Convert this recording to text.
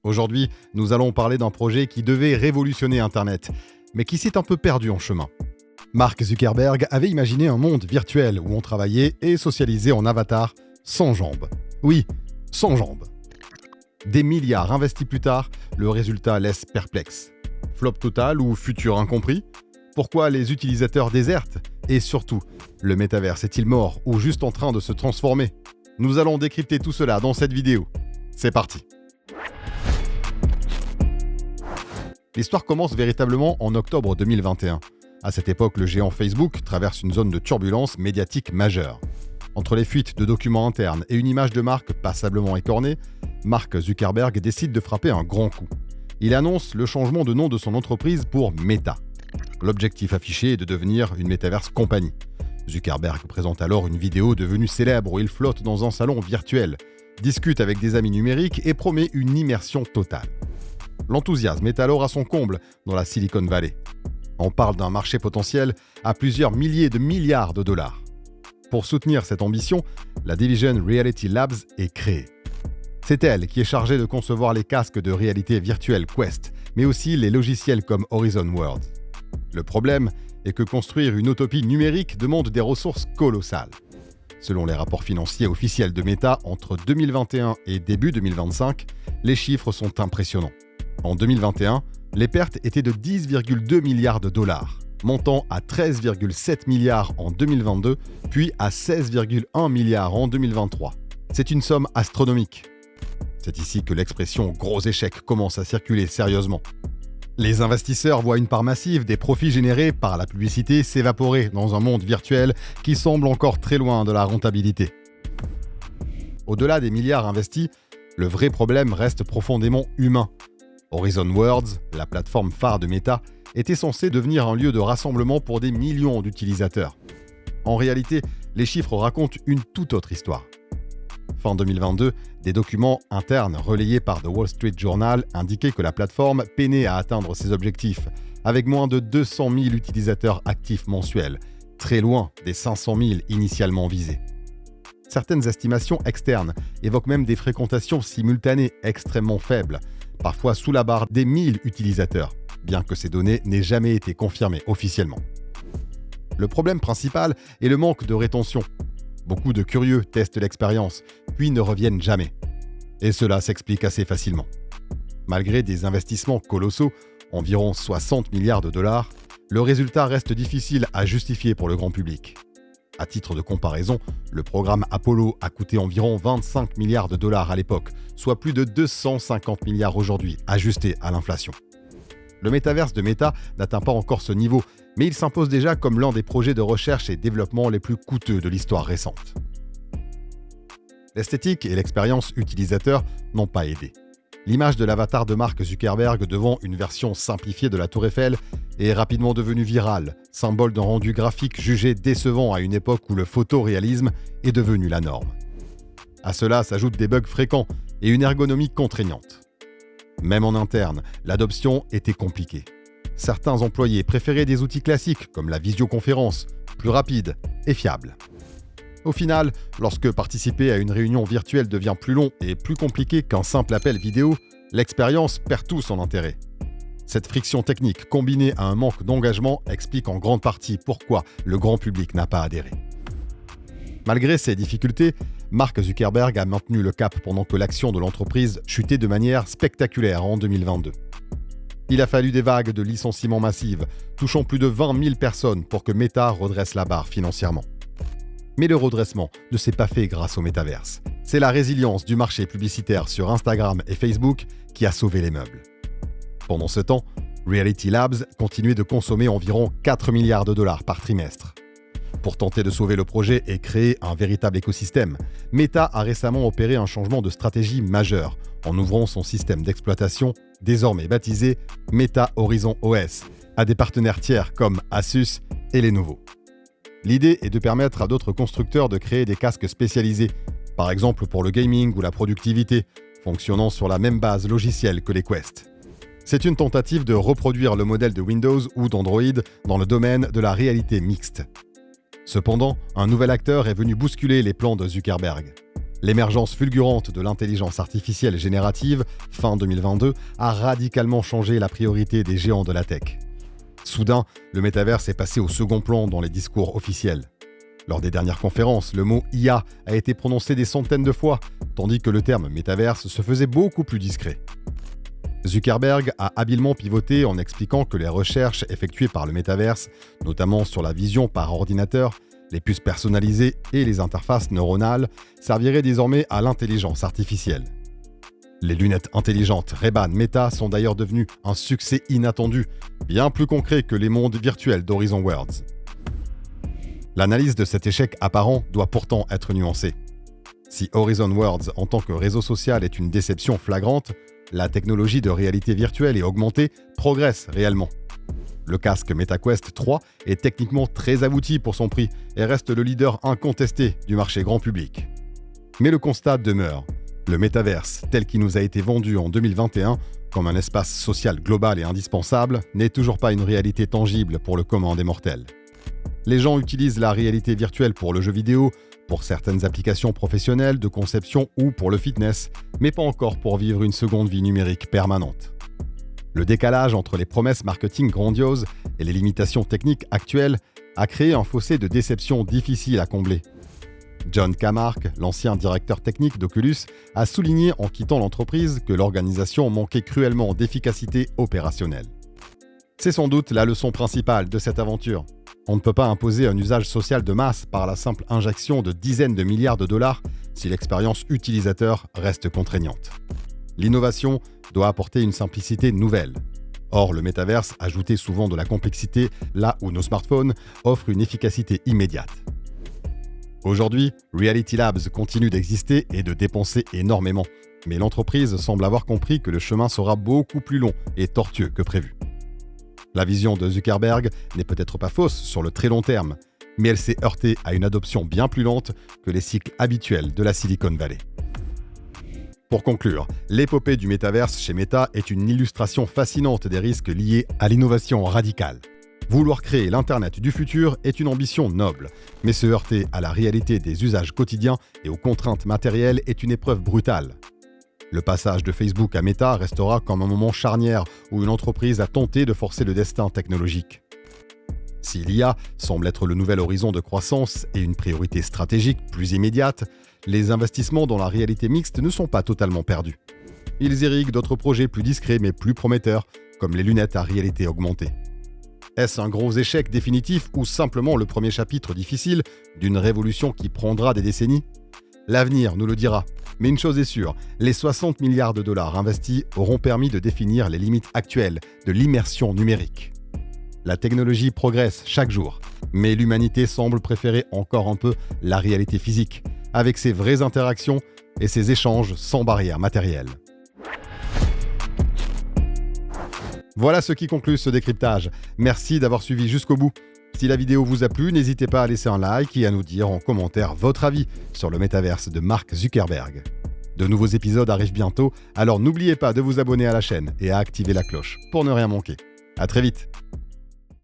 Aujourd'hui, nous allons parler d'un projet qui devait révolutionner Internet, mais qui s'est un peu perdu en chemin. Mark Zuckerberg avait imaginé un monde virtuel où on travaillait et socialisait en avatar sans jambes. Oui, sans jambes. Des milliards investis plus tard, le résultat laisse perplexe. Flop total ou futur incompris ? Pourquoi les utilisateurs désertent ? Et surtout, le métaverse est-il mort ou juste en train de se transformer ? Nous allons décrypter tout cela dans cette vidéo. C'est parti. L'histoire commence véritablement en octobre 2021. À cette époque, le géant Facebook traverse une zone de turbulence médiatique majeure. Entre les fuites de documents internes et une image de marque passablement écornée, Mark Zuckerberg décide de frapper un grand coup. Il annonce le changement de nom de son entreprise pour Meta. L'objectif affiché est de devenir une Metaverse compagnie. Zuckerberg présente alors une vidéo devenue célèbre où il flotte dans un salon virtuel, discute avec des amis numériques et promet une immersion totale. L'enthousiasme est alors à son comble dans la Silicon Valley. On parle d'un marché potentiel à plusieurs milliers de milliards de dollars. Pour soutenir cette ambition, la Division Reality Labs est créée. C'est elle qui est chargée de concevoir les casques de réalité virtuelle Quest, mais aussi les logiciels comme Horizon Worlds. Le problème est que construire une utopie numérique demande des ressources colossales. Selon les rapports financiers officiels de Meta, entre 2021 et début 2025, les chiffres sont impressionnants. En 2021, les pertes étaient de 10,2 milliards de dollars, montant à 13,7 milliards en 2022, puis à 16,1 milliards en 2023. C'est une somme astronomique. C'est ici que l'expression « gros échec » commence à circuler sérieusement. Les investisseurs voient une part massive des profits générés par la publicité s'évaporer dans un monde virtuel qui semble encore très loin de la rentabilité. Au-delà des milliards investis, le vrai problème reste profondément humain. Horizon Worlds, la plateforme phare de Meta, était censée devenir un lieu de rassemblement pour des millions d'utilisateurs. En réalité, les chiffres racontent une toute autre histoire. Fin 2022, des documents internes relayés par The Wall Street Journal indiquaient que la plateforme peinait à atteindre ses objectifs, avec moins de 200 000 utilisateurs actifs mensuels, très loin des 500 000 initialement visés. Certaines estimations externes évoquent même des fréquentations simultanées extrêmement faibles, parfois sous la barre des 1000 utilisateurs, bien que ces données n'aient jamais été confirmées officiellement. Le problème principal est le manque de rétention. Beaucoup de curieux testent l'expérience, puis ne reviennent jamais. Et cela s'explique assez facilement. Malgré des investissements colossaux, environ 60 milliards de dollars, le résultat reste difficile à justifier pour le grand public. À titre de comparaison, le programme Apollo a coûté environ 25 milliards de dollars à l'époque, soit plus de 250 milliards aujourd'hui, ajusté à l'inflation. Le métaverse de Meta n'atteint pas encore ce niveau, mais il s'impose déjà comme l'un des projets de recherche et développement les plus coûteux de l'histoire récente. L'esthétique et l'expérience utilisateur n'ont pas aidé. L'image de l'avatar de Mark Zuckerberg devant une version simplifiée de la Tour Eiffel est rapidement devenue virale, symbole d'un rendu graphique jugé décevant à une époque où le photoréalisme est devenu la norme. À cela s'ajoutent des bugs fréquents et une ergonomie contraignante. Même en interne, l'adoption était compliquée. Certains employés préféraient des outils classiques comme la visioconférence, plus rapides et fiables. Au final, lorsque participer à une réunion virtuelle devient plus long et plus compliqué qu'un simple appel vidéo, l'expérience perd tout son intérêt. Cette friction technique combinée à un manque d'engagement explique en grande partie pourquoi le grand public n'a pas adhéré. Malgré ces difficultés, Mark Zuckerberg a maintenu le cap pendant que l'action de l'entreprise chutait de manière spectaculaire en 2022. Il a fallu des vagues de licenciements massives, touchant plus de 20 000 personnes pour que Meta redresse la barre financièrement. Mais le redressement ne s'est pas fait grâce au métaverse. C'est la résilience du marché publicitaire sur Instagram et Facebook qui a sauvé les meubles. Pendant ce temps, Reality Labs continuait de consommer environ 4 milliards de dollars par trimestre. Pour tenter de sauver le projet et créer un véritable écosystème, Meta a récemment opéré un changement de stratégie majeur en ouvrant son système d'exploitation, désormais baptisé Meta Horizon OS, à des partenaires tiers comme Asus et Lenovo. L'idée est de permettre à d'autres constructeurs de créer des casques spécialisés, par exemple pour le gaming ou la productivité, fonctionnant sur la même base logicielle que les Quest. C'est une tentative de reproduire le modèle de Windows ou d'Android dans le domaine de la réalité mixte. Cependant, un nouvel acteur est venu bousculer les plans de Zuckerberg. L'émergence fulgurante de l'intelligence artificielle générative, fin 2022, a radicalement changé la priorité des géants de la tech. Soudain, le métaverse est passé au second plan dans les discours officiels. Lors des dernières conférences, le mot IA a été prononcé des centaines de fois, tandis que le terme métaverse se faisait beaucoup plus discret. Zuckerberg a habilement pivoté en expliquant que les recherches effectuées par le métaverse, notamment sur la vision par ordinateur, les puces personnalisées et les interfaces neuronales, serviraient désormais à l'intelligence artificielle. Les lunettes intelligentes Ray-Ban Meta sont d'ailleurs devenues un succès inattendu, bien plus concret que les mondes virtuels d'Horizon Worlds. L'analyse de cet échec apparent doit pourtant être nuancée. Si Horizon Worlds en tant que réseau social est une déception flagrante, la technologie de réalité virtuelle et augmentée progresse réellement. Le casque MetaQuest 3 est techniquement très abouti pour son prix et reste le leader incontesté du marché grand public. Mais le constat demeure. Le métaverse, tel qu'il nous a été vendu en 2021, comme un espace social global et indispensable, n'est toujours pas une réalité tangible pour le commun des mortels. Les gens utilisent la réalité virtuelle pour le jeu vidéo, pour certaines applications professionnelles de conception ou pour le fitness, mais pas encore pour vivre une seconde vie numérique permanente. Le décalage entre les promesses marketing grandioses et les limitations techniques actuelles a créé un fossé de déception difficile à combler. John Camark, l'ancien directeur technique d'Oculus, a souligné en quittant l'entreprise que l'organisation manquait cruellement d'efficacité opérationnelle. C'est sans doute la leçon principale de cette aventure. On ne peut pas imposer un usage social de masse par la simple injection de dizaines de milliards de dollars si l'expérience utilisateur reste contraignante. L'innovation doit apporter une simplicité nouvelle. Or, le métaverse ajoutait souvent de la complexité là où nos smartphones offrent une efficacité immédiate. Aujourd'hui, Reality Labs continue d'exister et de dépenser énormément, mais l'entreprise semble avoir compris que le chemin sera beaucoup plus long et tortueux que prévu. La vision de Zuckerberg n'est peut-être pas fausse sur le très long terme, mais elle s'est heurtée à une adoption bien plus lente que les cycles habituels de la Silicon Valley. Pour conclure, l'épopée du métaverse chez Meta est une illustration fascinante des risques liés à l'innovation radicale. Vouloir créer l'Internet du futur est une ambition noble, mais se heurter à la réalité des usages quotidiens et aux contraintes matérielles est une épreuve brutale. Le passage de Facebook à Meta restera comme un moment charnière où une entreprise a tenté de forcer le destin technologique. Si l'IA semble être le nouvel horizon de croissance et une priorité stratégique plus immédiate, les investissements dans la réalité mixte ne sont pas totalement perdus. Ils irriguent d'autres projets plus discrets mais plus prometteurs, comme les lunettes à réalité augmentée. Est-ce un gros échec définitif ou simplement le premier chapitre difficile d'une révolution qui prendra des décennies ? L'avenir nous le dira. Mais une chose est sûre, les 60 milliards de dollars investis auront permis de définir les limites actuelles de l'immersion numérique. La technologie progresse chaque jour, mais l'humanité semble préférer encore un peu la réalité physique, avec ses vraies interactions et ses échanges sans barrière matérielle. Voilà ce qui conclut ce décryptage. Merci d'avoir suivi jusqu'au bout. Si la vidéo vous a plu, n'hésitez pas à laisser un like et à nous dire en commentaire votre avis sur le métaverse de Mark Zuckerberg. De nouveaux épisodes arrivent bientôt, alors n'oubliez pas de vous abonner à la chaîne et à activer la cloche pour ne rien manquer. À très vite.